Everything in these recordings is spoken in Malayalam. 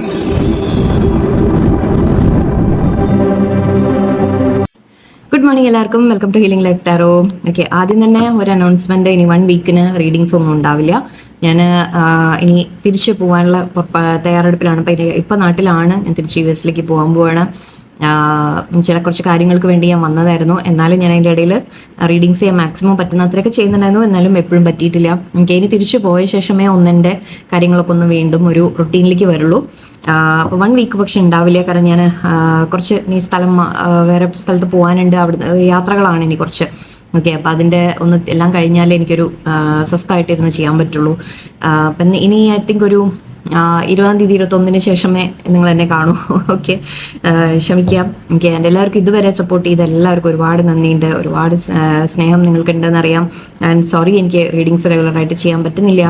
ഗുഡ് മോർണിംഗ് എല്ലാവർക്കും, welcome to healing life tarot. Okay, ആദ്യം തന്നെ ഒരു അനൗൺസ്മെന്റ്. ഇനി 1 വീക്കിന് റീഡിങ്സ് ഒന്നും ഉണ്ടാവില്ല. ഞാൻ ഇനി തിരിച്ചു പോകാനുള്ള തയ്യാറെടുപ്പിലാണ്. ഇപ്പം നാട്ടിലാണ്, ഞാൻ തിരിച്ച് US പോകാൻ പോവാണ്. കുറച്ച് കാര്യങ്ങൾക്ക് വേണ്ടി ഞാൻ വന്നതായിരുന്നു. എന്നാലും ഞാൻ അതിൻ്റെ ഇടയിൽ റീഡിങ്സ് ചെയ്യാൻ മാക്സിമം പറ്റുന്നത്രയൊക്കെ ചെയ്യുന്നുണ്ടായിരുന്നു. എന്നാലും എപ്പോഴും പറ്റിയിട്ടില്ല. എനിക്ക് ഇനി തിരിച്ചു പോയ ശേഷമേ ഒന്നെൻ്റെ കാര്യങ്ങളൊക്കെ ഒന്ന് വീണ്ടും ഒരു റുട്ടീനിലേക്ക് വരുള്ളൂ. അപ്പോൾ 1 വീക്ക് പക്ഷെ ഉണ്ടാവില്ല. കാരണം ഞാൻ കുറച്ച് ഈ വേറെ സ്ഥലത്ത് പോകാനുണ്ട്. അവിടെ യാത്രകളാണ് ഇനി കുറച്ച്. ഓക്കെ, അപ്പം അതിൻ്റെ ഒന്ന് എല്ലാം കഴിഞ്ഞാലേ എനിക്കൊരു സ്വസ്ഥമായിട്ടിരുന്ന് ചെയ്യാൻ പറ്റുള്ളൂ. അപ്പം ഇനി ഐ തിങ്ക് ഒരു 20-ാം തീയതി 21-ന് ശേഷമേ നിങ്ങൾ എന്നെ കാണൂ. ഓക്കെ, ക്ഷമിക്കാം. എനിക്ക് എൻ്റെ എല്ലാവർക്കും ഇതുവരെ സപ്പോർട്ട് ചെയ്ത എല്ലാവർക്കും ഒരുപാട് നന്ദിയുണ്ട്. ഒരുപാട് സ്നേഹം നിങ്ങൾക്കുണ്ടെന്ന് അറിയാം. ആൻഡ് സോറി, എനിക്ക് റീഡിങ്സ് റെഗുലറായിട്ട് ചെയ്യാൻ പറ്റുന്നില്ല.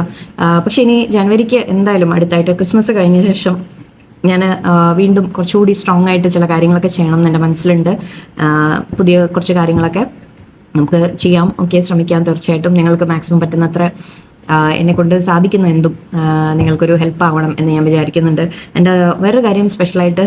പക്ഷേ ഇനി ജനുവരിക്ക് എന്തായാലും അടുത്തായിട്ട് ക്രിസ്മസ് കഴിഞ്ഞ ശേഷം ഞാൻ വീണ്ടും കുറച്ചുകൂടി സ്ട്രോങ് ആയിട്ട് ചില കാര്യങ്ങളൊക്കെ ചെയ്യണം എന്ന് എൻ്റെ മനസ്സിലുണ്ട്. പുതിയ കുറച്ച് കാര്യങ്ങളൊക്കെ നമുക്ക് ചെയ്യാം. ഓക്കെ, ശ്രമിക്കാം. തീർച്ചയായിട്ടും നിങ്ങൾക്ക് മാക്സിമം പറ്റുന്നത്ര എന്നെ കൊണ്ട് സാധിക്കുന്ന എന്തും നിങ്ങൾക്കൊരു ഹെൽപ്പ് ആവണം എന്ന് ഞാൻ വിചാരിക്കുന്നുണ്ട്. എൻ്റെ വേറൊരു കാര്യം, സ്പെഷ്യലായിട്ട്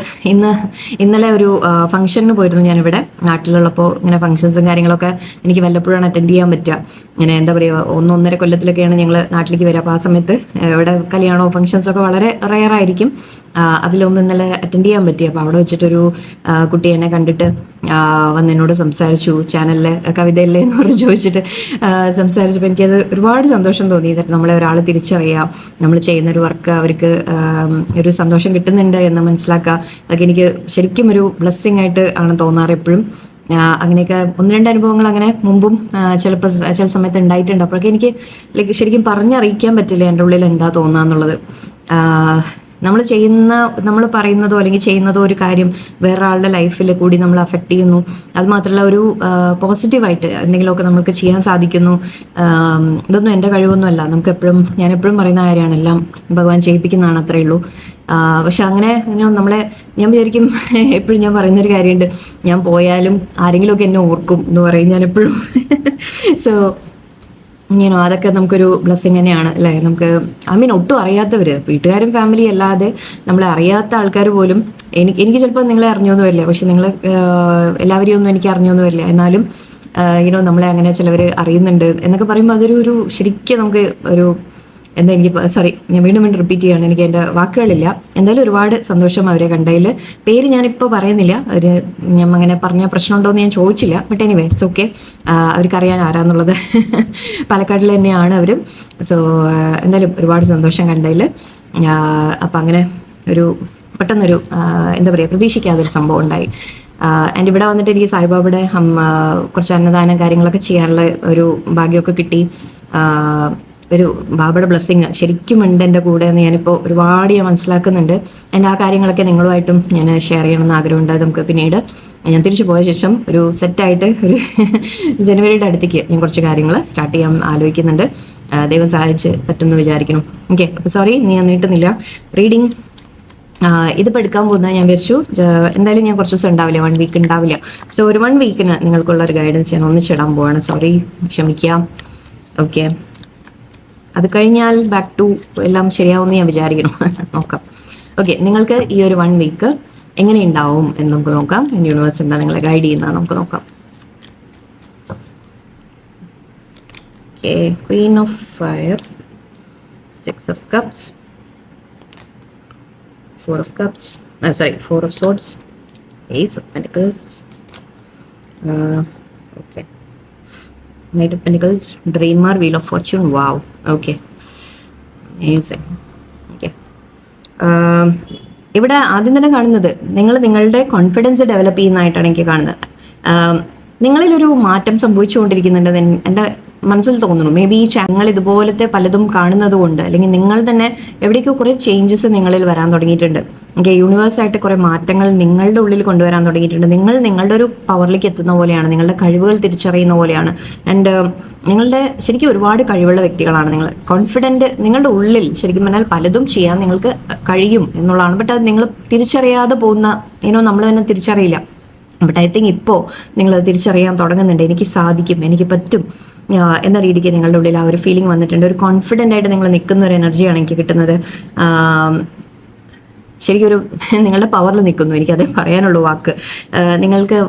ഇന്നലെ ഒരു ഫംഗ്ഷന് പോയിരുന്നു ഞാനിവിടെ നാട്ടിലുള്ളപ്പോൾ. ഇങ്ങനെ ഫംഗ്ഷൻസും കാര്യങ്ങളൊക്കെ എനിക്ക് വല്ലപ്പോഴാണ് അറ്റൻഡ് ചെയ്യാൻ പറ്റുക. ഇങ്ങനെ എന്താ പറയുക, 1-1.5 കൊല്ലത്തിലൊക്കെയാണ് ഞങ്ങൾ നാട്ടിലേക്ക് വരിക. അപ്പോൾ ആ സമയത്ത് ഇവിടെ കല്യാണമോ ഫംഗ്ഷൻസൊക്കെ വളരെ റെയറായിരിക്കും. അതിലൊന്നും ഇന്നലെ അറ്റൻഡ് ചെയ്യാൻ പറ്റി. അപ്പോൾ അവിടെ വെച്ചിട്ടൊരു കുട്ടി എന്നെ കണ്ടിട്ട് വന്ന് എന്നോട് സംസാരിച്ചു. ചാനലിലെ കവിതയല്ലേ എന്ന് പറഞ്ഞ് ചോദിച്ചിട്ട് സംസാരിച്ചപ്പോൾ എനിക്കത് ഒരുപാട് സന്തോഷം തോന്നി. നമ്മളെ ഒരാൾ തിരിച്ചറിയാം, നമ്മൾ ചെയ്യുന്നൊരു വർക്ക് അവർക്ക് ഒരു സന്തോഷം കിട്ടുന്നുണ്ട് എന്ന് മനസ്സിലാക്കുക. അതൊക്കെ എനിക്ക് ശരിക്കും ഒരു ബ്ലെസ്സിങ് ആയിട്ട് ആണ് തോന്നാറ് എപ്പോഴും. അങ്ങനെയൊക്കെ 1-2 അനുഭവങ്ങൾ അങ്ങനെ മുമ്പും ചില സമയത്ത് ഉണ്ടായിട്ടുണ്ട്. അപ്പോഴൊക്കെ എനിക്ക് ശരിക്കും പറഞ്ഞറിയിക്കാൻ പറ്റില്ല എൻ്റെ ഉള്ളിൽ എന്താ തോന്നുക എന്നുള്ളത്. നമ്മൾ പറയുന്നതോ അല്ലെങ്കിൽ ചെയ്യുന്നതോ ഒരു കാര്യം വേറൊരാളുടെ ലൈഫിൽ കൂടി നമ്മൾ അഫക്റ്റ് ചെയ്യുന്നു. അത് മാത്രമല്ല, ഒരു പോസിറ്റീവായിട്ട് എന്തെങ്കിലുമൊക്കെ നമുക്ക് ചെയ്യാൻ സാധിക്കുന്നു. ഇതൊന്നും എൻ്റെ കഴിവൊന്നുമല്ല. ഞാൻ എപ്പോഴും പറയുന്ന കാര്യമാണ്, എല്ലാം ഭഗവാൻ ചെയ്യിപ്പിക്കുന്നതാണ്, അത്രയേ ഉള്ളൂ. പക്ഷെ അങ്ങനെ ഞാൻ വിചാരിക്കും, എപ്പോഴും ഞാൻ പറയുന്നൊരു കാര്യമുണ്ട്, ഞാൻ പോയാലും ആരെങ്കിലുമൊക്കെ എന്നെ ഓർക്കും എന്ന് പറയും ഞാൻ എപ്പോഴും. സോ അതൊക്കെ നമുക്കൊരു ബ്ലെസ്സിങ് തന്നെയാണ് അല്ലേ. നമുക്ക് ഒട്ടും അറിയാത്തവർ, വീട്ടുകാരും ഫാമിലി അല്ലാതെ നമ്മളെ അറിയാത്ത ആൾക്കാർ പോലും എനിക്ക് ചിലപ്പോൾ നിങ്ങളെ അറിഞ്ഞോന്ന് വരില്ല. പക്ഷെ നിങ്ങൾ എല്ലാവരെയും ഒന്നും എനിക്ക് അറിഞ്ഞോന്ന് വരില്ല. എന്നാലും നമ്മളെ അങ്ങനെ ചിലവർ അറിയുന്നുണ്ട് എന്നൊക്കെ പറയുമ്പോൾ അതൊരു ശരിക്കും നമുക്ക് ഒരു ഞാൻ വീണ്ടും റിപ്പീറ്റ് ചെയ്യാണ്, എനിക്ക് എൻ്റെ വാക്കുകളില്ല. എന്തായാലും ഒരുപാട് സന്തോഷം അവരെ കണ്ടതിൽ. പേര് ഞാനിപ്പോൾ പറയുന്നില്ല, ഞാൻ അങ്ങനെ പറഞ്ഞ പ്രശ്നമുണ്ടോ എന്ന് ഞാൻ ചോദിച്ചില്ല. But anyway it's okay. അവർക്കറിയാൻ ആരാന്നുള്ളത്. പാലക്കാട്ടിൽ തന്നെയാണ് അവരും. സോ എന്തായാലും ഒരുപാട് സന്തോഷം കണ്ടതിൽ. അപ്പം അങ്ങനെ പെട്ടെന്നൊരു എന്താ പറയുക, പ്രതീക്ഷിക്കാതൊരു സംഭവം ഉണ്ടായി. ആൻഡ് ഇവിടെ വന്നിട്ട് എനിക്ക് സായിബാബയുടെ കുറച്ച് അന്നദാനം കാര്യങ്ങളൊക്കെ ചെയ്യാനുള്ള ഒരു ഭാഗ്യമൊക്കെ കിട്ടി. ഒരു ബാബയുടെ ബ്ലെസ്സിങ് ശരിക്കും ഉണ്ട് എൻ്റെ കൂടെ എന്ന് ഞാനിപ്പോൾ ഒരുപാട് മനസ്സിലാക്കുന്നുണ്ട്. എൻ്റെ ആ കാര്യങ്ങളൊക്കെ നിങ്ങളുമായിട്ടും ഞാൻ ഷെയർ ചെയ്യണമെന്ന് ആഗ്രഹമുണ്ട്. നമുക്ക് പിന്നീട് ഞാൻ തിരിച്ചു പോയ ശേഷം ഒരു സെറ്റായിട്ട് ഒരു ജനുവരിയുടെ അടുത്തേക്ക് ഞാൻ കുറച്ച് കാര്യങ്ങൾ സ്റ്റാർട്ട് ചെയ്യാൻ ആലോചിക്കുന്നുണ്ട്. ദൈവം സഹായിച്ച് പറ്റുമെന്ന് വിചാരിക്കണം. ഓക്കെ, അപ്പോൾ സോറി, ഞാൻ നീട്ടുന്നില്ല. റീഡിങ് ഇതിപ്പോൾ എടുക്കാൻ പോകുന്നത് ഞാൻ വിചാരിച്ചു എന്തായാലും ഞാൻ കുറച്ച് ദിവസം ഉണ്ടാവില്ല, 1 വീക്ക് ഉണ്ടാവില്ല. സോ ഒരു 1 വീക്കിന് നിങ്ങൾക്കുള്ള ഒരു ഗൈഡൻസ് ഞാൻ ഒന്നിച്ചിടാൻ പോവാണ്. സോറി, ക്ഷമിക്കാം. ഓക്കെ, അത് കഴിഞ്ഞാൽ ബാക്ക് ടു എല്ലാം ശരിയാവുമെന്ന് ഞാൻ വിചാരിക്കണം. നോക്കാം. ഓക്കെ, നിങ്ങൾക്ക് ഈ ഒരു 1 വീക്ക് എങ്ങനെ ഉണ്ടാവും എന്ന് നമുക്ക് നോക്കാം. യൂണിവേഴ്സ് എന്താ നിങ്ങളെ ഗൈഡ് ചെയ്യുന്നത് നമുക്ക് നോക്കാം. Okay, queen of fire, 6 of cups, 4 of cups, 4 of swords, ace of pentacles, okay, Knight of Pentacles, Dreamer, Wheel of Fortune. Wow. Okay. Amazing. Okay. ഇവിടെ ആദ്യം തന്നെ കാണുന്നത് നിങ്ങളുടെ കോൺഫിഡൻസ് ഡെവലപ്പ് ചെയ്യുന്നതായിട്ടാണ് എനിക്ക് കാണുന്നത്. നിങ്ങളിലൊരു മാറ്റം സംഭവിച്ചുകൊണ്ടിരിക്കുന്നുണ്ട് എൻ്റെ മനസ്സിൽ തോന്നുന്നു. മേ ബി ഈ ചാനൽ ഇതുപോലത്തെ പലതും കാണുന്നത് കൊണ്ട്, അല്ലെങ്കിൽ നിങ്ങൾ തന്നെ എവിടേക്കോ കുറേ ചേഞ്ചസ് നിങ്ങളിൽ വരാൻ തുടങ്ങിയിട്ടുണ്ട്. ഓക്കെ, യൂണിവേഴ്സായിട്ട് കുറേ മാറ്റങ്ങൾ നിങ്ങളുടെ ഉള്ളിൽ കൊണ്ടുവരാൻ തുടങ്ങിയിട്ടുണ്ട്. നിങ്ങളുടെ ഒരു പവറിലേക്ക് എത്തുന്ന പോലെയാണ്, നിങ്ങളുടെ കഴിവുകൾ തിരിച്ചറിയുന്ന പോലെയാണ്. ആൻഡ് നിങ്ങളുടെ ശരിക്കും ഒരുപാട് കഴിവുള്ള വ്യക്തികളാണ് നിങ്ങൾ. കോൺഫിഡൻറ്റ് നിങ്ങളുടെ ഉള്ളിൽ ശരിക്കും പറഞ്ഞാൽ പലതും ചെയ്യാൻ നിങ്ങൾക്ക് കഴിയും എന്നുള്ളതാണ്. ബട്ട് അത് നിങ്ങൾ തിരിച്ചറിയാതെ പോകുന്ന നമ്മൾ തന്നെ തിരിച്ചറിയില്ല. ബട്ട് ഐ തിങ്ക് ഇപ്പോൾ നിങ്ങളത് തിരിച്ചറിയാൻ തുടങ്ങുന്നുണ്ട്. എനിക്ക് സാധിക്കും, എനിക്ക് പറ്റും എന്ന രീതിക്ക് നിങ്ങളുടെ ഉള്ളിൽ ആ ഒരു ഫീലിംഗ് വന്നിട്ടുണ്ട്. ഒരു കോൺഫിഡൻ്റ് ആയിട്ട് നിങ്ങൾ നിൽക്കുന്ന ഒരു എനർജിയാണ് എനിക്ക് കിട്ടുന്നത്. ശരിക്കും ഒരു നിങ്ങളുടെ പവറിൽ നിൽക്കുന്നു, എനിക്കതേ പറയാനുള്ളൂ വാക്ക്. നിങ്ങൾക്ക്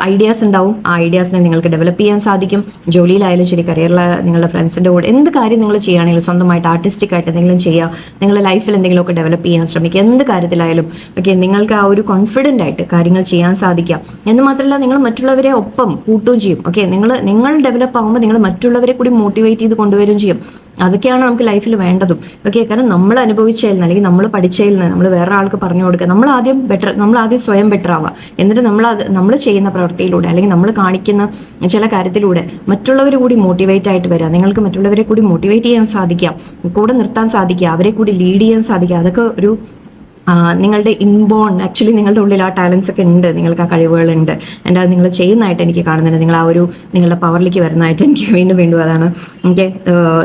ഐഡിയാസ് ഉണ്ടാവും. ആ ഐഡിയാസിനെ നിങ്ങൾക്ക് ഡെവലപ്പ് ചെയ്യാൻ സാധിക്കും. ജോലിയിലായാലും ശരി, കരിയറിൽ നിങ്ങളുടെ ഫ്രണ്ട്സിൻ്റെ കൂടെ എന്ത് കാര്യം നിങ്ങൾ ചെയ്യുകയാണെങ്കിലും സ്വന്തമായിട്ട് ആർട്ടിസ്റ്റിക് ആയിട്ട് എന്തെങ്കിലും ചെയ്യുക, നിങ്ങളുടെ ലൈഫിൽ എന്തെങ്കിലുമൊക്കെ ഡെവലപ്പ് ചെയ്യാൻ ശ്രമിക്കുക. എന്ത് കാര്യത്തിലായാലും ഓക്കെ, നിങ്ങൾക്ക് ആ ഒരു കോൺഫിഡൻ്റ് ആയിട്ട് കാര്യങ്ങൾ ചെയ്യാൻ സാധിക്കാം. എന്ന് മാത്രമല്ല, നിങ്ങൾ മറ്റുള്ളവരെ ഒപ്പം കൂട്ടുകയും ചെയ്യും. ഓക്കെ, നിങ്ങൾ ഡെവലപ്പ് ആകുമ്പോൾ നിങ്ങൾ മറ്റുള്ളവരെ കൂടി മോട്ടിവേറ്റ് ചെയ്ത് കൊണ്ടുവരികയും ചെയ്യും. അതൊക്കെയാണ് നമുക്ക് ലൈഫിൽ വേണ്ടതും. ഓക്കെ, കാരണം നമ്മൾ അനുഭവിച്ചതിൽ നിന്ന് അല്ലെങ്കിൽ നമ്മൾ പഠിച്ചതിൽ നിന്ന് നമ്മൾ വേറെ ആൾക്ക് പറഞ്ഞു കൊടുക്കുക. നമ്മൾ ആദ്യം സ്വയം ബെറ്റർ ആവുക. എന്നിട്ട് നമ്മൾ ചെയ്യുന്ന പ്രവൃത്തിയിലൂടെ അല്ലെങ്കിൽ നമ്മൾ കാണിക്കുന്ന ചില കാര്യത്തിലൂടെ മറ്റുള്ളവർ കൂടി മോട്ടിവേറ്റ് ആയിട്ട് വരിക. നിങ്ങൾക്ക് മറ്റുള്ളവരെ കൂടി മോട്ടിവേറ്റ് ചെയ്യാൻ സാധിക്കാം, കൂടെ നിർത്താൻ സാധിക്കുക, അവരെ കൂടി ലീഡ് ചെയ്യാൻ സാധിക്കുക. അതൊക്കെ ഒരു നിങ്ങളുടെ ഇൻബോൺ, ആക്ച്വലി നിങ്ങളുടെ ഉള്ളിൽ ആ ടാലൻസ് ഒക്കെ ഉണ്ട്, നിങ്ങൾക്ക് ആ കഴിവുകളുണ്ട്. എൻ്റെ അത് നിങ്ങൾ ചെയ്യുന്നതായിട്ട് എനിക്ക് കാണുന്നുണ്ട്. നിങ്ങൾ ആ ഒരു നിങ്ങളുടെ പവറിലേക്ക് വരുന്നതായിട്ട് എനിക്ക് വീണ്ടും അതാണ്. ഓക്കെ,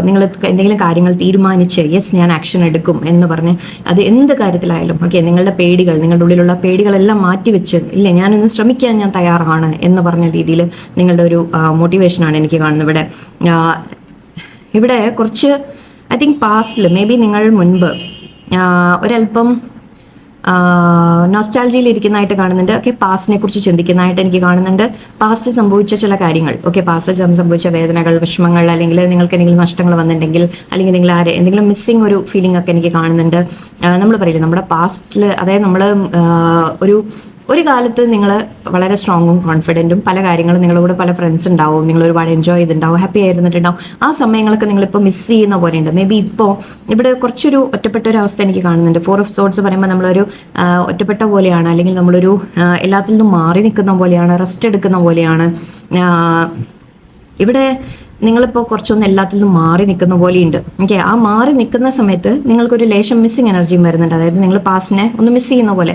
നിങ്ങൾ എന്തെങ്കിലും കാര്യങ്ങൾ തീരുമാനിച്ച് യെസ് ഞാൻ ആക്ഷൻ എടുക്കും എന്ന് പറഞ്ഞ് അത് എന്ത് കാര്യത്തിലായാലും ഓക്കെ, നിങ്ങളുടെ പേടികൾ, നിങ്ങളുടെ ഉള്ളിലുള്ള പേടികളെല്ലാം മാറ്റിവെച്ച് ഇല്ല ഞാനൊന്ന് ശ്രമിക്കാൻ ഞാൻ തയ്യാറാണ് എന്ന് പറഞ്ഞ രീതിയിൽ നിങ്ങളുടെ ഒരു മോട്ടിവേഷനാണ് എനിക്ക് കാണുന്നത്. ഇവിടെ കുറച്ച് ഐ തിങ്ക് പാസ്റ്റിൽ മേ ബി നിങ്ങൾ മുൻപ് ഒരല്പം നോസ്റ്റാൾജിയിൽ ഇരിക്കുന്നതായിട്ട് കാണുന്നുണ്ട്. ഓക്കെ, പാസ്റ്റിനെ കുറിച്ച് ചിന്തിക്കുന്നതായിട്ട് എനിക്ക് കാണുന്നുണ്ട്. പാസ്റ്റ് സംഭവിച്ച ചില കാര്യങ്ങൾ, ഓക്കെ, പാസ്റ്റ് സംഭവിച്ച വേദനകൾ, വിഷമങ്ങൾ, അല്ലെങ്കിൽ നിങ്ങൾക്ക് എന്തെങ്കിലും നഷ്ടങ്ങൾ വന്നിട്ടുണ്ടെങ്കിൽ, അല്ലെങ്കിൽ നിങ്ങൾ എന്തെങ്കിലും മിസ്സിങ് ഒരു ഫീലിംഗ് ഒക്കെ എനിക്ക് കാണുന്നുണ്ട്. നമ്മൾ പറയില്ലേ നമ്മുടെ പാസ്റ്റിൽ, അതായത് നമ്മൾ ഒരു കാലത്ത് നിങ്ങൾ വളരെ സ്ട്രോങ്ങും കോൺഫിഡൻറ്റും പല കാര്യങ്ങളും നിങ്ങളുടെ കൂടെ പല ഫ്രണ്ട്സ് ഉണ്ടാവും, നിങ്ങൾ ഒരുപാട് എൻജോയ് ചെയ്തിട്ടുണ്ടാവും, ഹാപ്പി ആയിരുന്നിട്ടുണ്ടാവും. ആ സമയങ്ങളൊക്കെ നിങ്ങളിപ്പോൾ മിസ് ചെയ്യുന്ന പോലെയുണ്ട്. മേ ബി ഇപ്പോൾ ഇവിടെ കുറച്ചൊരു ഒറ്റപ്പെട്ട ഒരു അവസ്ഥ എനിക്ക് കാണുന്നുണ്ട്. 4 of Swords പറയുമ്പോൾ നമ്മളൊരു ഒറ്റപ്പെട്ട പോലെയാണ്, അല്ലെങ്കിൽ നമ്മളൊരു എല്ലാത്തിൽ നിന്നും മാറി നിൽക്കുന്ന പോലെയാണ്, റെസ്റ്റ് എടുക്കുന്ന പോലെയാണ്. ഇവിടെ നിങ്ങളിപ്പോൾ കുറച്ചൊന്ന് എല്ലാത്തിൽ നിന്നും മാറി നിൽക്കുന്ന പോലെയുണ്ട്. ഓക്കെ, ആ മാറി നിൽക്കുന്ന സമയത്ത് നിങ്ങൾക്കൊരു ലേശം മിസ്സിങ് എനർജിയും വരുന്നുണ്ട്. അതായത് നിങ്ങൾ പാസ്റ്റിനെ ഒന്ന് മിസ് ചെയ്യുന്ന പോലെ,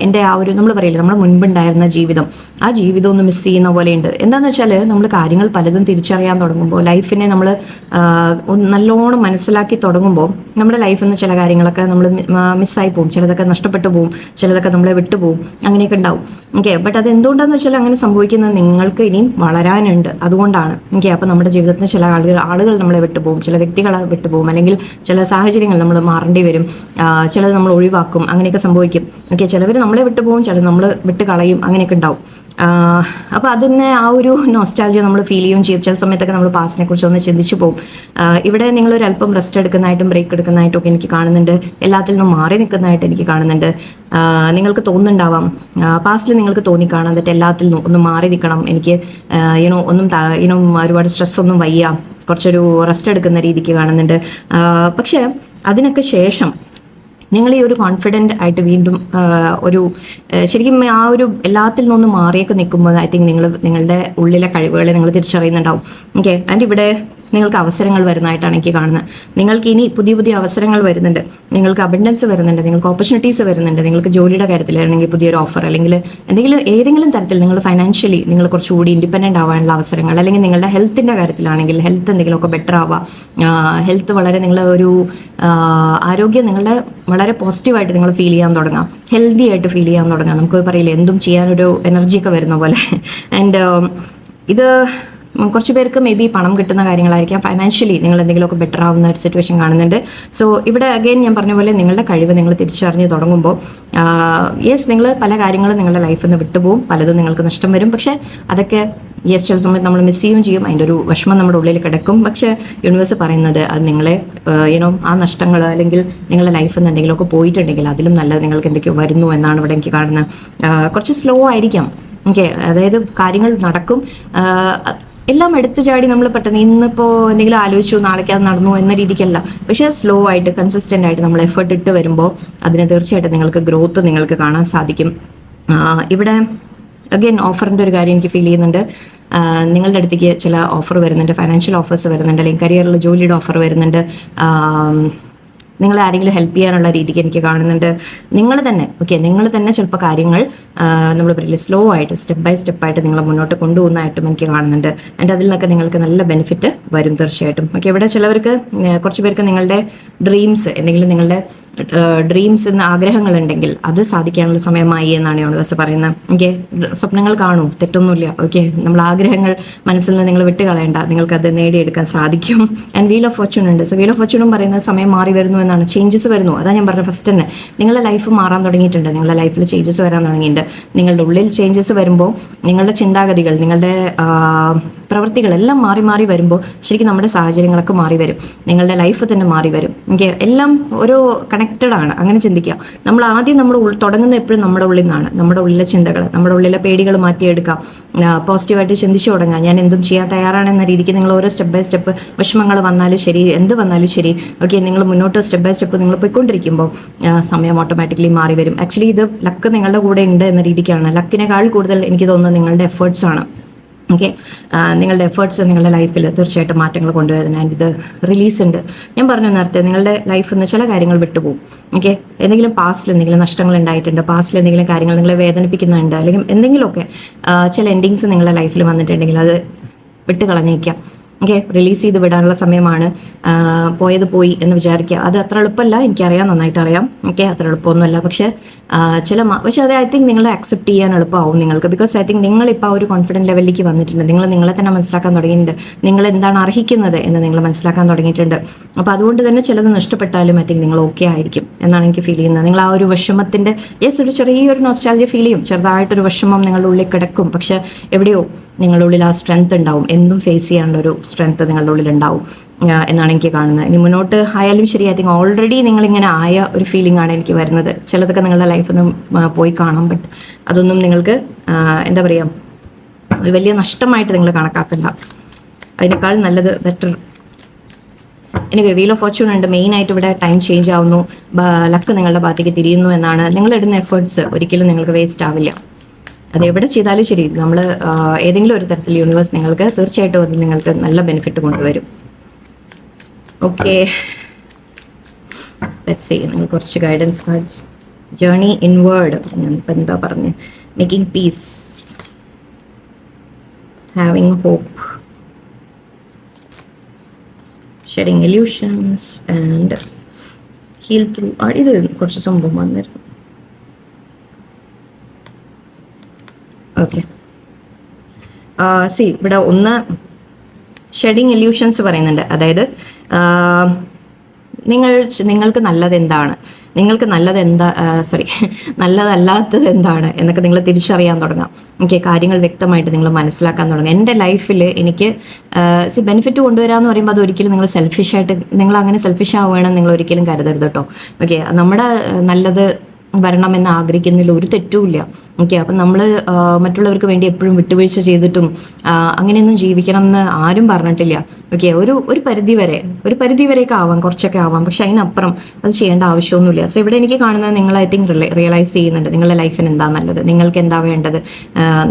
എൻ്റെ ആ ഒരു നമ്മൾ പറയില്ലേ നമ്മുടെ മുൻപുണ്ടായിരുന്ന ജീവിതം, ആ ജീവിതം ഒന്ന് മിസ് ചെയ്യുന്ന പോലെയുണ്ട്. എന്താണെന്ന് വെച്ചാൽ നമ്മൾ കാര്യങ്ങൾ പലതും തിരിച്ചറിയാൻ തുടങ്ങുമ്പോൾ, ലൈഫിനെ നമ്മൾ നല്ലോണം മനസ്സിലാക്കി തുടങ്ങുമ്പോൾ നമ്മുടെ ലൈഫിൽ നിന്ന് ചില കാര്യങ്ങളൊക്കെ നമ്മൾ മിസ്സായി പോകും, ചിലതൊക്കെ നഷ്ടപ്പെട്ടു പോകും, ചിലതൊക്കെ നമ്മളെ വിട്ടുപോകും, അങ്ങനെയൊക്കെ ഉണ്ടാവും. ഓക്കെ, ബട്ട് അത് എന്തുകൊണ്ടാണെന്ന് വെച്ചാൽ അങ്ങനെ സംഭവിക്കുന്നത് നിങ്ങൾക്ക് ഇനിയും വളരാനുണ്ട്, അതുകൊണ്ടാണ്. ഓക്കെ, അപ്പോൾ നമ്മുടെ ജീവിതത്തിന് ചില ആളുകൾ നമ്മളെ വിട്ടുപോകും, ചില വ്യക്തികളെ വിട്ടുപോകും, അല്ലെങ്കിൽ ചില സാഹചര്യങ്ങൾ നമ്മൾ മാറേണ്ടി വരും, ചിലത് നമ്മൾ ഒഴിവാക്കും, അങ്ങനെയൊക്കെ സംഭവിക്കും. ഓക്കെ, ചിലവർ നമ്മളെ വിട്ടുപോകും, ചിലർ നമ്മൾ വിട്ട് കളയും, അങ്ങനെയൊക്കെ ഉണ്ടാവും. അപ്പോൾ അതിനെ ആ ഒരു നോസ്റ്റാൾജിയ നമ്മൾ ഫീൽ ചെയ്യുകയും ചെയ്യും. ചില സമയത്തൊക്കെ നമ്മൾ പാസ്റ്റിനെ കുറിച്ച് ഒന്ന് ചിന്തിച്ചു പോകും. ഇവിടെ നിങ്ങളൊരു അല്പം റെസ്റ്റ് എടുക്കുന്നതായിട്ടും ബ്രേക്ക് എടുക്കുന്നതായിട്ടും ഒക്കെ എനിക്ക് കാണുന്നുണ്ട്. എല്ലാത്തിൽ നിന്നും മാറി നിൽക്കുന്നതായിട്ട് എനിക്ക് കാണുന്നുണ്ട്. നിങ്ങൾക്ക് തോന്നുന്നുണ്ടാവാം, പാസ്റ്റിൽ നിങ്ങൾക്ക് തോന്നിക്കാണാം എന്നിട്ട് എല്ലാത്തിൽ നിന്നും ഒന്ന് മാറി നിൽക്കണം, എനിക്ക് ഒന്നും ഒരുപാട് സ്ട്രെസ് ഒന്നും വയ്യ, കുറച്ചൊരു റെസ്റ്റ് എടുക്കുന്ന രീതിക്ക് കാണുന്നുണ്ട്. പക്ഷേ അതിനൊക്കെ ശേഷം നിങ്ങൾ ഈ ഒരു കോൺഫിഡൻ്റ് ആയിട്ട് വീണ്ടും ശരിക്കും ആ ഒരു എല്ലാത്തിൽ നിന്നൊന്ന് മാറിയൊക്കെ നിൽക്കുമ്പോൾ ഐ തിങ്ക് നിങ്ങളുടെ ഉള്ളിലെ കഴിവുകളെ നിങ്ങൾ തിരിച്ചറിയുന്നുണ്ടാവും. ഓക്കെ, ആൻഡ് ഇവിടെ നിങ്ങൾക്ക് അവസരങ്ങൾ വരുന്നതായിട്ടാണ് എനിക്ക് കാണുന്നത്. നിങ്ങൾക്ക് ഇനി പുതിയ അവസരങ്ങൾ വരുന്നുണ്ട്, നിങ്ങൾക്ക് അബൻഡൻസ് വരുന്നുണ്ട്, നിങ്ങൾക്ക് ഓപ്പർച്യൂണിറ്റീസ് വരുന്നുണ്ട്. നിങ്ങൾക്ക് ജോലിയുടെ കാര്യത്തിലാണെങ്കിൽ പുതിയൊരു ഓഫർ, അല്ലെങ്കിൽ ഏതെങ്കിലും തരത്തിൽ നിങ്ങൾ ഫൈനാൻഷ്യലി നിങ്ങൾ കുറച്ചുകൂടി ഇൻഡിപെൻഡൻ്റ് ആവാനുള്ള അവസരങ്ങൾ, അല്ലെങ്കിൽ നിങ്ങളുടെ ഹെൽത്തിൻ്റെ കാര്യത്തിലാണെങ്കിൽ ഹെൽത്ത് എന്തെങ്കിലുമൊക്കെ ബെറ്റർ ആവുക, ഹെൽത്ത് വളരെ നിങ്ങളൊരു ആരോഗ്യം നിങ്ങളുടെ വളരെ പോസിറ്റീവായിട്ട് നിങ്ങൾ ഫീൽ ചെയ്യാൻ തുടങ്ങാം, ഹെൽത്തി ആയിട്ട് ഫീൽ ചെയ്യാൻ തുടങ്ങാം. നമുക്ക് പറയില്ലേ എന്തും ചെയ്യാനൊരു എനർജിയൊക്കെ വരുന്ന പോലെ. ആൻഡ് ഇത് കുറച്ച് പേർക്ക് മേ ബി പണം കിട്ടുന്ന കാര്യങ്ങളായിരിക്കാം, ഫൈനാൻഷ്യലി നിങ്ങൾ എന്തെങ്കിലുമൊക്കെ ബെറ്റർ ആവുന്ന ഒരു സിറ്റുവേഷൻ കാണുന്നുണ്ട്. സോ ഇവിടെ അഗെയിൻ ഞാൻ പറഞ്ഞ പോലെ നിങ്ങളുടെ കഴിവ് നിങ്ങൾ തിരിച്ചറിഞ്ഞ് തുടങ്ങുമ്പോൾ യെസ് നിങ്ങൾ പല കാര്യങ്ങളും നിങ്ങളുടെ ലൈഫിൽ നിന്ന് വിട്ടുപോകും, പലതും നിങ്ങൾക്ക് നഷ്ടം വരും. പക്ഷേ അതൊക്കെ ചില സമയത്ത് നമ്മൾ മിസ് ചെയ്യുകയും ചെയ്യും, അതിൻ്റെ ഒരു വിഷമം നമ്മുടെ ഉള്ളിൽ കിടക്കും. പക്ഷേ യൂണിവേഴ്സ് പറയുന്നത് അത് നിങ്ങളെ ആ നഷ്ടങ്ങൾ അല്ലെങ്കിൽ നിങ്ങളുടെ ലൈഫിൽ നിന്ന് എന്തെങ്കിലുമൊക്കെ പോയിട്ടുണ്ടെങ്കിൽ അതിലും നല്ലത് നിങ്ങൾക്ക് എന്തൊക്കെയോ വരുന്നു എന്നാണ് ഇവിടെ എനിക്ക് കാണുന്നത്. കുറച്ച് സ്ലോ ആയിരിക്കാം. ഓക്കെ, അതായത് കാര്യങ്ങൾ നടക്കും, എല്ലാം എടുത്തു ചാടി നമ്മൾ പെട്ടെന്ന് ഇന്നിപ്പോൾ എന്തെങ്കിലും ആലോചിച്ചു നാളേക്ക് അത് നടന്നു എന്ന രീതിക്കല്ല, പക്ഷേ സ്ലോ ആയിട്ട് കൺസിസ്റ്റൻ്റ് ആയിട്ട് നമ്മൾ എഫേർട്ട് ഇട്ട് വരുമ്പോൾ അതിന് തീർച്ചയായിട്ടും നിങ്ങൾക്ക് ഗ്രോത്ത് നിങ്ങൾക്ക് കാണാൻ സാധിക്കും. ഇവിടെ അഗെയിൻ ഓഫറിൻ്റെ ഒരു കാര്യം എനിക്ക് ഫീൽ ചെയ്യുന്നുണ്ട്. നിങ്ങളുടെ അടുത്തേക്ക് ചില ഓഫർ വരുന്നുണ്ട്, ഫൈനാൻഷ്യൽ ഓഫേഴ്സ് വരുന്നുണ്ട്, അല്ലെങ്കിൽ കരിയറിൽ ജോലിയുടെ ഓഫർ വരുന്നുണ്ട്, നിങ്ങളെ ആരെങ്കിലും ഹെൽപ്പ് ചെയ്യാനുള്ള രീതിക്ക് എനിക്ക് കാണുന്നുണ്ട്. നിങ്ങൾ തന്നെ ചിലപ്പോൾ കാര്യങ്ങൾ നമ്മൾ പറയില്ലേ സ്ലോ ആയിട്ട് സ്റ്റെപ്പ് ബൈ സ്റ്റെപ്പായിട്ട് നിങ്ങളെ മുന്നോട്ട് കൊണ്ടുപോകുന്നതായിട്ടും എനിക്ക് കാണുന്നുണ്ട്. ആൻഡ് അതിൽ നിന്നൊക്കെ നിങ്ങൾക്ക് നല്ല ബെനിഫിറ്റ് വരും തീർച്ചയായിട്ടും. ഓക്കെ, ഇവിടെ ചിലവർക്ക് കുറച്ച് പേർക്ക് നിങ്ങളുടെ ഡ്രീംസ് എന്തെങ്കിലും നിങ്ങളുടെ ഡ്രീംസ് എന്ന ആഗ്രഹങ്ങളുണ്ടെങ്കിൽ അത് സാധിക്കാനുള്ള സമയമായി എന്നാണ് യൂണിവേഴ്സ് പറയുന്നത്. ഓക്കെ, സ്വപ്നങ്ങൾ കാണൂ, തെറ്റൊന്നുമില്ല. ഓക്കെ, നമ്മൾ ആഗ്രഹങ്ങൾ മനസ്സിൽ നിന്ന് നിങ്ങൾ വിട്ടുകളയണ്ട, നിങ്ങൾക്കത് നേടിയെടുക്കാൻ സാധിക്കും. ആൻഡ് വീൽ ഓഫ് ഫോർച്യൂൺ ഉണ്ട്. സോ വീൽ ഓഫ് ഫോർച്യൂണും പറയുന്നത് സമയം മാറി വരുന്നു എന്നാണ്, ചേഞ്ചസ് വരുന്നു. അതാ ഞാൻ പറഞ്ഞ ഫസ്റ്റ് തന്നെ നിങ്ങളുടെ ലൈഫ് മാറാൻ തുടങ്ങിയിട്ടുണ്ട്, നിങ്ങളുടെ ലൈഫിൽ ചേഞ്ചസ് വരാൻ തുടങ്ങിയിട്ടുണ്ട്. നിങ്ങളുടെ ഉള്ളിൽ ചേഞ്ചസ് വരുമ്പോൾ നിങ്ങളുടെ ചിന്താഗതികൾ, നിങ്ങളുടെ പ്രവൃത്തികളെല്ലാം മാറി മാറി വരുമ്പോൾ ശരിക്കും നമ്മുടെ സാഹചര്യങ്ങളൊക്കെ മാറി വരും, നിങ്ങളുടെ ലൈഫ് തന്നെ മാറി വരും. ഓക്കെ, എല്ലാം ഒരു കണക്റ്റഡ് ആണ്. അങ്ങനെ ചിന്തിക്കുക. നമ്മൾ ആദ്യം നമ്മൾ തുടങ്ങുന്ന എപ്പോഴും നമ്മുടെ ഉള്ളിൽ നിന്നാണ്. നമ്മുടെ ഉള്ളിലെ ചിന്തകൾ, നമ്മുടെ ഉള്ളിലെ പേടികൾ മാറ്റിയെടുക്കാം, പോസിറ്റീവായിട്ട് ചിന്തിച്ചു തുടങ്ങാം. ഞാൻ എന്തും ചെയ്യാൻ തയ്യാറാണെന്ന രീതിക്ക് നിങ്ങൾ ഓരോ സ്റ്റെപ്പ് ബൈ സ്റ്റെപ്പ്, വിഷമങ്ങൾ വന്നാലും ശരി, എന്ത് വന്നാലും ശരി, ഓക്കെ, നിങ്ങൾ മുന്നോട്ട് സ്റ്റെപ്പ് ബൈ സ്റ്റെപ്പ് നിങ്ങൾ പോയിക്കൊണ്ടിരിക്കുമ്പോൾ സമയം ഓട്ടോമാറ്റിക്കലി മാറി വരും. ആക്ച്വലി ഇത് ലക്ക് നിങ്ങളുടെ കൂടെ ഉണ്ട് എന്ന രീതിക്കാണ്. ലക്കിനേക്കാൾ കൂടുതൽ എനിക്ക് തോന്നുന്നത് നിങ്ങളുടെ എഫേർട്സ് ആണ്. ഓക്കെ, നിങ്ങളുടെ എഫേർട്സ് നിങ്ങളുടെ ലൈഫിൽ തീർച്ചയായിട്ടും മാറ്റങ്ങൾ കൊണ്ടുവരുന്നത്. ആൻഡ് ഇത് റിലീസ് ഉണ്ട്. ഞാൻ പറഞ്ഞു നേരത്തെ, നിങ്ങളുടെ ലൈഫിൽ നിന്ന് ചില കാര്യങ്ങൾ വിട്ടുപോകും. ഓക്കെ, എന്തെങ്കിലും പാസ്റ്റിൽ എന്തെങ്കിലും നഷ്ടങ്ങൾ ഉണ്ടായിട്ടുണ്ട്, പാസ്റ്റിൽ എന്തെങ്കിലും കാര്യങ്ങൾ നിങ്ങളെ വേദനിപ്പിക്കുന്നുണ്ട്, അല്ലെങ്കിൽ എന്തെങ്കിലുമൊക്കെ ചില എൻഡിങ്സ് നിങ്ങളുടെ ലൈഫിൽ വന്നിട്ടുണ്ടെങ്കിൽ അത് വിട്ട് കളഞ്ഞേക്കാം. ഓക്കെ, റിലീസ് ചെയ്ത് വിടാനുള്ള സമയമാണ്. പോയത് പോയി എന്ന് വിചാരിക്കുക. അത് അത്ര എളുപ്പമല്ല, എനിക്കറിയാം, നന്നായിട്ട് അറിയാം. ഓക്കെ, അത്ര എളുപ്പമൊന്നുമല്ല. പക്ഷേ പക്ഷേ അത് ഐ തിങ്ക് നിങ്ങളെ അക്സെപ്റ്റ് ചെയ്യാൻ എളുപ്പമാവും നിങ്ങൾക്ക്. ബിക്കോസ് ഐ തിങ്ക് നിങ്ങളിപ്പോൾ ഒരു കോൺഫിഡൻറ്റ് ലെവലിലേക്ക് വന്നിട്ടുണ്ട്. നിങ്ങൾ നിങ്ങളെ തന്നെ മനസ്സിലാക്കാൻ തുടങ്ങിയിട്ടുണ്ട്. നിങ്ങൾ എന്താണ് അർഹിക്കുന്നത് എന്ന് നിങ്ങൾ മനസ്സിലാക്കാൻ തുടങ്ങിയിട്ടുണ്ട്. അപ്പോൾ അതുകൊണ്ട് തന്നെ ചിലത് നഷ്ടപ്പെട്ടാലും ഐ തിങ്ക് നിങ്ങൾ ഓക്കെ ആയിരിക്കും എന്നാണ് എനിക്ക് ഫീൽ ചെയ്യുന്നത്. നിങ്ങൾ ആ ഒരു വിഷമത്തിൻ്റെ ഒരു ചെറിയൊരു നോസ്റ്റാൾജിയ ഫീൽ ചെയ്യും. ചെറുതായിട്ടൊരു വിഷമം നിങ്ങളുടെ ഉള്ളിൽ കിടക്കും. പക്ഷെ എവിടെയോ നിങ്ങളുടെ ഉള്ളിൽ ആ സ്ട്രെങ്ത് ഉണ്ടാവും. എന്തും ഫേസ് ചെയ്യാനുള്ള ഒരു സ്ട്രെങ്ത് നിങ്ങളുടെ ഉള്ളിൽ ഉണ്ടാവും എന്നാണ് എനിക്ക് കാണുന്നത്. ഇനി മുന്നോട്ട് ആയാലും ശരി, ഐ തിങ്ക് ഓൾറെഡി നിങ്ങളിങ്ങനെ ആയ ഒരു ഫീലിംഗ് ആണ് എനിക്ക് വരുന്നത്. ചിലതൊക്കെ നിങ്ങളുടെ ലൈഫിൽ നിന്ന് പോയി കാണാം. ബട്ട് അതൊന്നും നിങ്ങൾക്ക് എന്താ പറയുക, ഒരു വലിയ നഷ്ടമായിട്ട് നിങ്ങൾ കണക്കാക്കണ്ട. അതിനേക്കാൾ നല്ലത് better. Anyway, wheel of Fortune ഉണ്ട്. മെയിനായിട്ട് ഇവിടെ ടൈം ചേഞ്ച് ആവുന്നു, ലക്ക് നിങ്ങളുടെ ഭാഗത്തേക്ക് തിരിയുന്നു എന്നാണ്. നിങ്ങളിടുന്ന എഫേർട്സ് ഒരിക്കലും നിങ്ങൾക്ക് വേസ്റ്റ് ആവില്ല. അത് എവിടെ ചെയ്താലും ശരി, നമ്മൾ ഏതെങ്കിലും ഒരു തരത്തിൽ യൂണിവേഴ്സ് നിങ്ങൾക്ക് തീർച്ചയായിട്ടും അത് നിങ്ങൾക്ക് നല്ല ബെനിഫിറ്റ് കൊണ്ടുവരും. Okay, let's see. നിങ്ങൾ കുറച്ച് ഗൈഡൻസ് കാർഡ്സ്. ജേർണി ഇൻവേർഡ്, ഞാനിപ്പോൾ എന്താ പറഞ്ഞ്, making peace, having hope, shedding illusions and heal through. ഇത് കുറച്ച് സംഭവം വന്നിരുന്നു. ഓക്കെ, ഇവിടെ ഒന്ന് ഷെഡിങ് ഇല്യൂഷൻസ് പറയുന്നുണ്ട്. അതായത് നിങ്ങൾക്ക് നല്ലത് എന്താണ്, നിങ്ങൾക്ക് നല്ലതല്ലാത്തത് എന്താണ് എന്നൊക്കെ നിങ്ങൾ തിരിച്ചറിയാൻ തുടങ്ങാം. ഓക്കെ, കാര്യങ്ങൾ വ്യക്തമായിട്ട് നിങ്ങൾ മനസ്സിലാക്കാൻ തുടങ്ങും. എൻ്റെ ലൈഫിൽ എനിക്ക് ബെനിഫിറ്റ് കൊണ്ടുവരാമെന്ന് പറയുമ്പോൾ അത് ഒരിക്കലും നിങ്ങൾ സെൽഫിഷായിട്ട്, നിങ്ങൾ അങ്ങനെ സെൽഫിഷ് ആവുകയാണെന്ന് നിങ്ങൾ ഒരിക്കലും കരുതരുത് കേട്ടോ. ഓക്കെ, നമ്മുടെ നല്ലത് വരണമെന്ന് ആഗ്രഹിക്കുന്നതിൽ ഒരു തെറ്റുമില്ല. ഓക്കെ, അപ്പം നമ്മൾ മറ്റുള്ളവർക്ക് വേണ്ടി എപ്പോഴും വിട്ടുവീഴ്ച ചെയ്തിട്ടും അങ്ങനെയൊന്നും ജീവിക്കണം എന്ന് ആരും പറഞ്ഞിട്ടില്ല. ഓക്കെ, ഒരു പരിധി വരെയൊക്കെ ആവാം, കുറച്ചൊക്കെ ആവാം. പക്ഷെ അതിനപ്പുറം അത് ചെയ്യേണ്ട ആവശ്യമൊന്നുമില്ല. സോ ഇവിടെ എനിക്ക് കാണുന്നത്, നിങ്ങൾ ഐ തിങ്ക് റിയലൈസ് ചെയ്യുന്നുണ്ട് നിങ്ങളുടെ ലൈഫിന് എന്താ നല്ലത്, നിങ്ങൾക്ക് എന്താ വേണ്ടത്,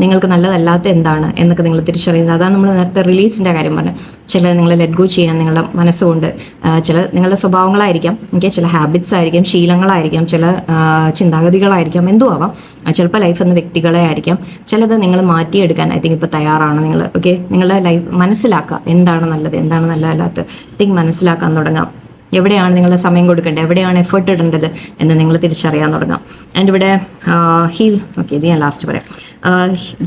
നിങ്ങൾക്ക് നല്ലതല്ലാത്ത എന്താണ് എന്നൊക്കെ നിങ്ങൾ തിരിച്ചറിയുന്നത്. അതാണ് നമ്മൾ നേരത്തെ റിലീസിൻ്റെ കാര്യം പറഞ്ഞത്. ചില നിങ്ങൾ ലെറ്റ് ഗോ ചെയ്യാൻ നിങ്ങളുടെ മനസ്സുകൊണ്ട്, ചില നിങ്ങളുടെ സ്വഭാവങ്ങളായിരിക്കാം, ഓക്കെ, ചില ഹാബിറ്റ്സ് ആയിരിക്കാം, ശീലങ്ങളായിരിക്കാം, ചില ചിന്താഗതികളായിരിക്കാം, എന്തും ആവാം. ചിലപ്പോൾ ലൈഫ് എന്ന വ്യക്തികളെ ആയിരിക്കാം. ചിലത് നിങ്ങൾ മാറ്റിയെടുക്കാൻ ഐ തിങ്ക് ഇപ്പോൾ തയ്യാറാണ് നിങ്ങൾ. ഓക്കെ, നിങ്ങളുടെ ലൈഫ് മനസ്സിലാക്കുക, എന്താണ് നല്ലത്, എന്താണ് നല്ലതല്ലാത്തത്. ഐ തിങ്ക് മനസ്സിലാക്കാൻ തുടങ്ങാം. എവിടെയാണ് നിങ്ങൾ സമയം കൊടുക്കേണ്ടത്, എവിടെയാണ് എഫേർട്ട് ഇടേണ്ടത് എന്ന് നിങ്ങൾ തിരിച്ചറിയാൻ തുടങ്ങാം. ആൻഡ് ഇവിടെ ഹീൽ, ഓക്കെ, ഇത് ഞാൻ ലാസ്റ്റ് പറയാം.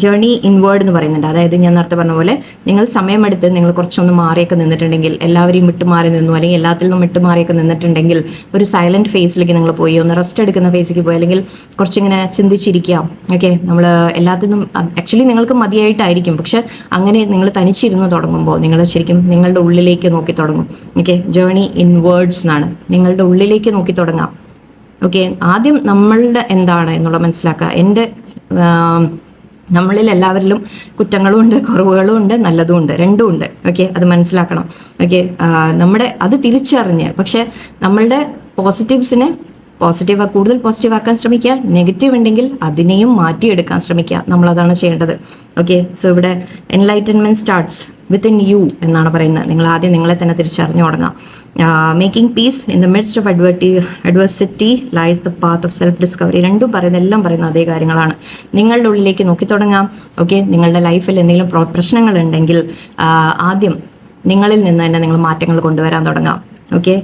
ജേർണി ഇൻവേർഡ് എന്ന് പറയുന്നുണ്ട്. അതായത് ഞാൻ നേരത്തെ പറഞ്ഞ പോലെ നിങ്ങൾ സമയമെടുത്ത് നിങ്ങൾ കുറച്ചൊന്ന് മാറിയൊക്കെ നിന്നിട്ടുണ്ടെങ്കിൽ, എല്ലാവരെയും വിട്ടുമാറി നിന്നു, അല്ലെങ്കിൽ എല്ലാത്തിൽ നിന്നും വിട്ടുമാറിയൊക്കെ നിന്നിട്ടുണ്ടെങ്കിൽ, ഒരു സൈലന്റ് ഫേസിലേക്ക് നിങ്ങൾ പോയി ഒന്ന് റെസ്റ്റ് എടുക്കുന്ന ഫേസിലേക്ക് പോയി, അല്ലെങ്കിൽ കുറച്ചിങ്ങനെ ചിന്തിച്ചിരിക്കാം. ഓക്കെ, നമ്മൾ എല്ലാത്തിനും ആക്ച്വലി നിങ്ങൾക്ക് മതിയായിട്ടായിരിക്കും. പക്ഷെ അങ്ങനെ നിങ്ങൾ തനിച്ചിരുന്ന് തുടങ്ങുമ്പോൾ നിങ്ങൾ ശരിക്കും നിങ്ങളുടെ ഉള്ളിലേക്ക് നോക്കി തുടങ്ങും. ഓക്കെ, ജേർണി ഇൻവേർഡ്സ് എന്നാണ്, നിങ്ങളുടെ ഉള്ളിലേക്ക് നോക്കി തുടങ്ങാം. ഓക്കെ, ആദ്യം നമ്മളുടെ എന്താണ് എന്നുള്ള മനസ്സിലാക്കുക. നമ്മളിൽ എല്ലാവരിലും കുറ്റങ്ങളും ഉണ്ട്, കുറവുകളും ഉണ്ട്, നല്ലതും ഉണ്ട്, രണ്ടും ഉണ്ട്. ഓക്കെ, അത് മനസ്സിലാക്കണം. ഓക്കെ, അത് തിരിച്ചറിഞ്ഞ്, പക്ഷെ നമ്മളുടെ പോസിറ്റീവ്സിനെ കൂടുതൽ പോസിറ്റീവ് ആക്കാൻ ശ്രമിക്കുക, നെഗറ്റീവ് ഉണ്ടെങ്കിൽ അതിനെയും മാറ്റിയെടുക്കാൻ ശ്രമിക്കുക. നമ്മളതാണ് ചെയ്യേണ്ടത്. ഓക്കെ, സോ ഇവിടെ എൻലൈറ്റൻമെന്റ് സ്റ്റാർട്ട്സ് വിത്തിൻ യു എന്നാണ് പറയുന്നത്. നിങ്ങൾ ആദ്യം നിങ്ങളെ തന്നെ തിരിച്ചറിഞ്ഞു തുടങ്ങാം. Making peace in the midst of adversity lies the path of self discovery. എല്ലാം പറയുന്ന അതേ കാര്യങ്ങളാണ്. നിങ്ങളുടെ ഉള്ളിലേക്ക് നോക്കി തുടങ്ങാം. ഓക്കെ, നിങ്ങളുടെ ലൈഫിൽ എന്തെങ്കിലും പ്രശ്നങ്ങൾ ഉണ്ടെങ്കിൽ ആദ്യം നിങ്ങളിൽ നിന്ന് തന്നെ നിങ്ങൾ മാറ്റങ്ങൾ കൊണ്ടുവരാൻ തുടങ്ങാം. Okay,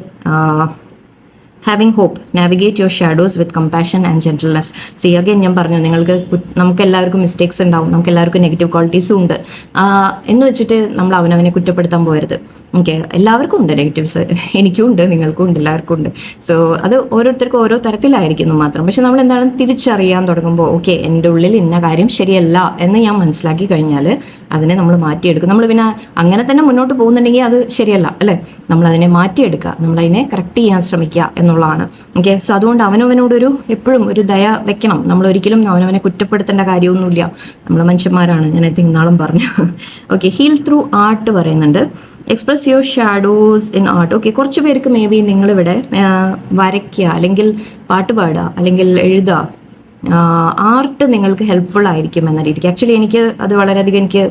having hope, navigate your shadows with compassion and gentleness. See again ഞാൻ പറഞ്ഞു, നമുക്ക് എല്ലാവർക്കും മിസ്റ്റേക്സ് ഉണ്ടാവും, നമുക്ക് എല്ലാവർക്കും നെഗറ്റീവ് ക്വാളിറ്റീസും ഉണ്ട് എന്ന് വെച്ചിട്ട് നമ്മൾ അവനവനെ കുറ്റപ്പെടുത്താൻ പോകരുത്. ഓക്കെ, എല്ലാവർക്കും ഉണ്ട് നെഗറ്റീവ്സ്, എനിക്കും ഉണ്ട്, നിങ്ങൾക്കും ഉണ്ട്, എല്ലാവർക്കും ഉണ്ട്. സോ അത് ഓരോരുത്തർക്കും ഓരോ തരത്തിലായിരിക്കുന്നു മാത്രം. പക്ഷെ നമ്മൾ എന്താണ് തിരിച്ചറിയാൻ തുടങ്ങുമ്പോൾ, ഓക്കെ എൻ്റെ ഉള്ളിൽ ഇന്ന കാര്യം ശരിയല്ല എന്ന് ഞാൻ മനസ്സിലാക്കി കഴിഞ്ഞാൽ അതിനെ നമ്മൾ മാറ്റിയെടുക്കും. നമ്മൾ പിന്നെ അങ്ങനെ തന്നെ മുന്നോട്ട് പോകുന്നുണ്ടെങ്കിൽ അത് ശരിയല്ല അല്ലേ. നമ്മൾ അതിനെ മാറ്റിയെടുക്കുക, നമ്മളതിനെ കറക്റ്റ് ചെയ്യാൻ ശ്രമിക്കുക എന്നുള്ളതാണ്. ഓക്കെ, സോ അതുകൊണ്ട് അവനവനോടൊരു എപ്പോഴും ഒരു ദയ വെക്കണം. നമ്മൾ ഒരിക്കലും അവനവനെ കുറ്റപ്പെടുത്തേണ്ട കാര്യമൊന്നുമില്ല, നമ്മൾ മനുഷ്യന്മാരാണ്. ഞാൻ ഇന്നാളും പറഞ്ഞു. ഓക്കെ, ഹീൽ ത്രൂ ആർട്ട് പറയുന്നുണ്ട്. Express your shadows in art. Okay, കുറച്ച് പേർക്ക് മേ ബി നിങ്ങളിവിടെ വരയ്ക്കുക, അല്ലെങ്കിൽ പാട്ട് പാടുക, അല്ലെങ്കിൽ എഴുതുക, ആർട്ട് നിങ്ങൾക്ക് ഹെൽപ്ഫുൾ ആയിരിക്കും എന്ന രീതിക്ക്. ആക്ച്വലി എനിക്ക് അത് വളരെയധികം എനിക്ക്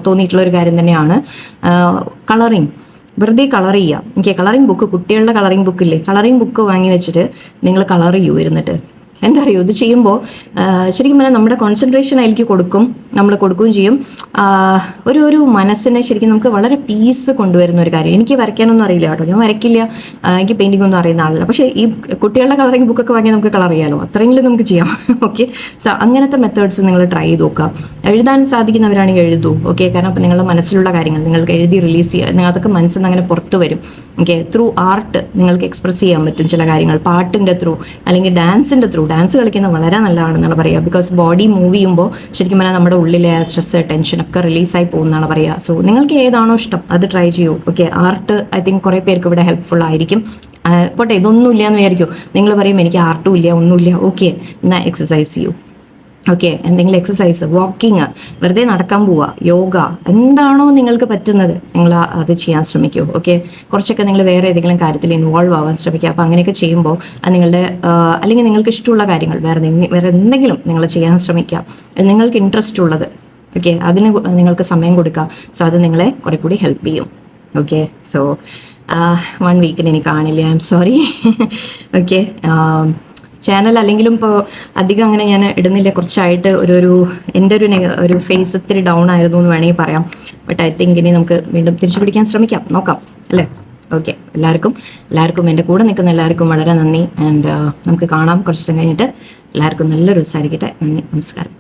തോന്നിയിട്ടുള്ള ഒരു കാര്യം തന്നെയാണ്. കളറിങ്, വെറുതെ കളർ ചെയ്യുക. എനിക്ക് കളറിങ് ബുക്ക്, കുട്ടികളുടെ കളറിങ് ബുക്കില്ലേ, കളറിങ് ബുക്ക് വാങ്ങി വെച്ചിട്ട് നിങ്ങൾ കളർ ചെയ്യൂ ഇരുന്നിട്ട്. എന്താ അറിയോ, ഇത് ചെയ്യുമ്പോൾ ശരിക്കും പറഞ്ഞാൽ നമ്മുടെ കോൺസെൻട്രേഷൻ അതിലേക്ക് നമ്മൾ കൊടുക്കുകയും ചെയ്യും. ഒരു മനസ്സിനെ ശരിക്കും നമുക്ക് വളരെ പീസ് കൊണ്ടുവരുന്ന ഒരു കാര്യം. എനിക്ക് വരയ്ക്കാനൊന്നും അറിയില്ല കേട്ടോ, ഞാൻ വരയ്ക്കില്ല, എനിക്ക് പെയിൻറ്റിംഗ് ഒന്നും അറിയുന്ന ആളല്ല. പക്ഷേ ഈ കുട്ടികളുടെ കളറിങ് ബുക്കൊക്കെ വാങ്ങി നമുക്ക് കളർ ചെയ്യാമല്ലോ, അത്രയെങ്കിലും നമുക്ക് ചെയ്യാം. ഓക്കെ, സോ അങ്ങനത്തെ മെത്തേഡ്സ് നിങ്ങൾ ട്രൈ ചെയ്ത് നോക്കുക. എഴുതാൻ സാധിക്കുന്നവരാണെങ്കിൽ എഴുതൂ. ഓക്കെ, കാരണം അപ്പോൾ നിങ്ങളുടെ മനസ്സിലുള്ള കാര്യങ്ങൾ നിങ്ങൾക്ക് എഴുതി റിലീസ് ചെയ്യുക, നിങ്ങൾക്കൊക്കെ മനസ്സിൽ നിന്ന് അങ്ങനെ പുറത്ത് വരും. ഓക്കെ, ത്രൂ ആർട്ട് നിങ്ങൾക്ക് എക്സ്പ്രസ് ചെയ്യാൻ പറ്റും ചില കാര്യങ്ങൾ, പാട്ടിൻ്റെ ത്രൂ അല്ലെങ്കിൽ ഡാൻസിൻ്റെ ത്രൂ. ഡാൻസ് കളിക്കുന്നത് വളരെ നല്ലതാണെന്നാണ് പറയുക. ബിക്കോസ് ബോഡി മൂവ് ചെയ്യുമ്പോൾ ശരിക്കും പറഞ്ഞാൽ നമ്മുടെ ഉള്ളിലെ സ്ട്രെസ്, ടെൻഷനൊക്കെ റിലീസായി പോകുന്നതാണ് പറയുക. സോ നിങ്ങൾക്ക് ഏതാണോ ഇഷ്ടം അത് ട്രൈ ചെയ്യൂ. ഓക്കെ, ആർട്ട് ഐ തിങ്ക് കുറേ പേർക്ക് ഇവിടെ ഹെൽപ്ഫുൾ ആയിരിക്കും. പോട്ടെ, ഇതൊന്നും ഇല്ല എന്ന് വിചാരിക്കും. നിങ്ങൾ പറയും എനിക്ക് ആർട്ടും ഇല്ല, ഒന്നുമില്ല. ഓക്കെ, എന്നാൽ എക്സസൈസ് ചെയ്യൂ. ഓക്കെ, എന്തെങ്കിലും എക്സസൈസ്, വാക്കിങ്, വെറുതെ നടക്കാൻ പോവുക, യോഗ, എന്താണോ നിങ്ങൾക്ക് പറ്റുന്നത് നിങ്ങൾ അത് ചെയ്യാൻ ശ്രമിക്കൂ. ഓക്കെ, കുറച്ചൊക്കെ നിങ്ങൾ വേറെ ഏതെങ്കിലും കാര്യത്തിൽ ഇൻവോൾവ് ആവാൻ ശ്രമിക്കുക. അപ്പോൾ അങ്ങനെയൊക്കെ ചെയ്യുമ്പോൾ നിങ്ങളുടെ അല്ലെങ്കിൽ നിങ്ങൾക്ക് ഇഷ്ടമുള്ള കാര്യങ്ങൾ വേറെ എന്തെങ്കിലും നിങ്ങൾ ചെയ്യാൻ ശ്രമിക്കുക, നിങ്ങൾക്ക് ഇൻട്രസ്റ്റ് ഉള്ളത്. ഓക്കെ, അതിന് നിങ്ങൾക്ക് സമയം കൊടുക്കുക. സോ അത് നിങ്ങളെ കുറെ കൂടി ഹെൽപ്പ് ചെയ്യും. ഓക്കെ, സോ 1 വീക്കിന് എനിക്ക് കാണില്ല, I am sorry. Okay, channel അല്ലെങ്കിലും ഇപ്പോൾ അധികം അങ്ങനെ ഞാൻ ഇടുന്നില്ല. കുറച്ചായിട്ട് എൻ്റെ ഒരു ഫേസ് ഇത്തിരി ഡൗൺ ആയിരുന്നു എന്ന് വേണമെങ്കിൽ പറയാം. ബട്ട് ഐ തിങ്ക് ഇനി നമുക്ക് വീണ്ടും തിരിച്ചു പിടിക്കാൻ ശ്രമിക്കാം, നോക്കാം അല്ലേ. ഓക്കെ, എല്ലാവർക്കും എൻ്റെ കൂടെ നിൽക്കുന്ന എല്ലാവർക്കും വളരെ നന്ദി. ആൻഡ് നമുക്ക് കാണാം കുറച്ച് ദിവസം കഴിഞ്ഞിട്ട്. എല്ലാവർക്കും നല്ലൊരു ദിവസമായിരിക്കട്ടെ. നന്ദി, നമസ്കാരം.